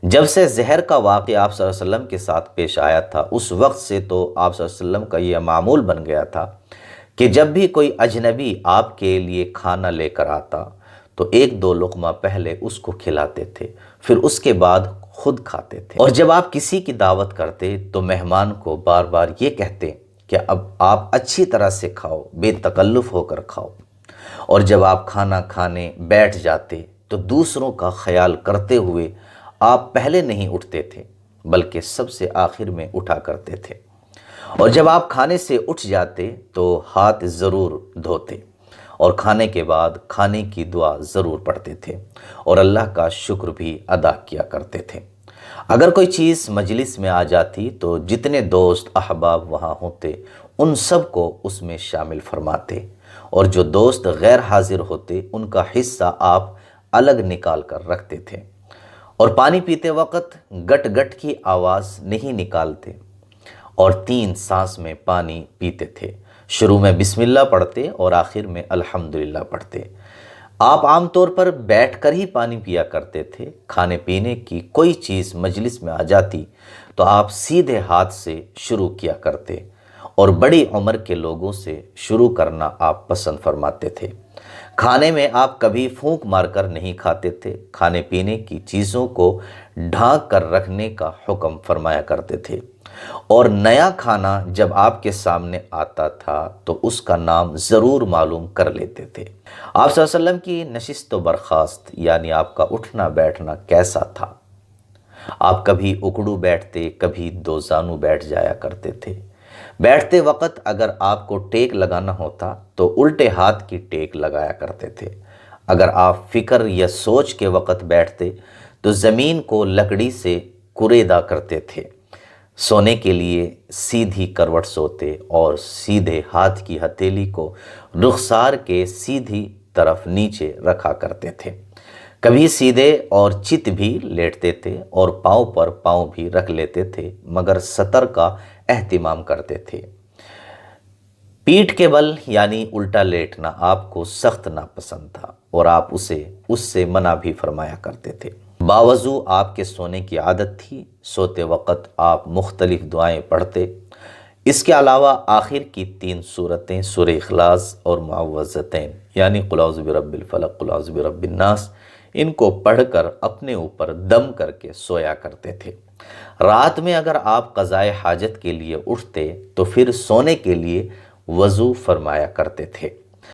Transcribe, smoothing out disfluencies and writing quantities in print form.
جب سے زہر کا واقعہ آپ صلی اللہ علیہ وسلم کے ساتھ پیش آیا تھا، اس وقت سے تو آپ صلی اللہ علیہ وسلم کا یہ معمول بن گیا تھا کہ جب بھی کوئی اجنبی آپ کے لیے کھانا لے کر آتا تو ایک دو لقمہ پہلے اس کو کھلاتے تھے، پھر اس کے بعد خود کھاتے تھے۔ اور جب آپ کسی کی دعوت کرتے تو مہمان کو بار بار یہ کہتے کہ اب آپ اچھی طرح سے کھاؤ، بے تکلف ہو کر کھاؤ۔ اور جب آپ کھانا کھانے بیٹھ جاتے تو دوسروں کا خیال کرتے ہوئے آپ پہلے نہیں اٹھتے تھے بلکہ سب سے آخر میں اٹھا کرتے تھے۔ اور جب آپ کھانے سے اٹھ جاتے تو ہاتھ ضرور دھوتے اور کھانے کے بعد کھانے کی دعا ضرور پڑھتے تھے اور اللہ کا شکر بھی ادا کیا کرتے تھے۔ اگر کوئی چیز مجلس میں آ جاتی تو جتنے دوست احباب وہاں ہوتے ان سب کو اس میں شامل فرماتے، اور جو دوست غیر حاضر ہوتے ان کا حصہ آپ الگ نکال کر رکھتے تھے۔ اور پانی پیتے وقت گٹ گٹ کی آواز نہیں نکالتے اور 3 سانس میں پانی پیتے تھے۔ شروع میں بسم اللہ پڑھتے اور آخر میں الحمدللہ پڑھتے۔ آپ عام طور پر بیٹھ کر ہی پانی پیا کرتے تھے۔ کھانے پینے کی کوئی چیز مجلس میں آ جاتی تو آپ سیدھے ہاتھ سے شروع کیا کرتے اور بڑی عمر کے لوگوں سے شروع کرنا آپ پسند فرماتے تھے۔ کھانے میں آپ کبھی پھونک مار کر نہیں کھاتے تھے۔ کھانے پینے کی چیزوں کو ڈھانک کر رکھنے کا حکم فرمایا کرتے تھے، اور نیا کھانا جب آپ کے سامنے آتا تھا تو اس کا نام ضرور معلوم کر لیتے تھے۔ آپ صلی اللہ علیہ وسلم کی نشست و برخاست یعنی آپ کا اٹھنا بیٹھنا کیسا تھا؟ آپ کبھی اکڑو بیٹھتے، کبھی دو زانو بیٹھ جایا کرتے تھے۔ بیٹھتے وقت اگر آپ کو ٹیک لگانا ہوتا تو الٹے ہاتھ کی ٹیک لگایا کرتے تھے۔ اگر آپ فکر یا سوچ کے وقت بیٹھتے تو زمین کو لکڑی سے کریدا کرتے تھے۔ سونے کے لیے سیدھی کروٹ سوتے اور سیدھے ہاتھ کی ہتھیلی کو رخسار کے سیدھی طرف نیچے رکھا کرتے تھے۔ کبھی سیدھے اور چت بھی لیٹتے تھے اور پاؤں پر پاؤں بھی رکھ لیتے تھے، مگر سطر کا اہتمام کرتے تھے۔ پیٹھ کے بل یعنی الٹا لیٹنا آپ کو سخت ناپسند تھا اور آپ اس سے منع بھی فرمایا کرتے تھے۔ باوضو آپ کے سونے کی عادت تھی۔ سوتے وقت آپ مختلف دعائیں پڑھتے۔ اس کے علاوہ آخر کی 3 سورتیں سورہ اخلاص اور معوذتین یعنی قل اعوذ برب الفلق، قل اعوذ برب الناس، ان کو پڑھ کر اپنے اوپر دم کر کے سویا کرتے تھے۔ رات میں اگر آپ قضائے حاجت کے لیے اٹھتے تو پھر سونے کے لیے وضو فرمایا کرتے تھے۔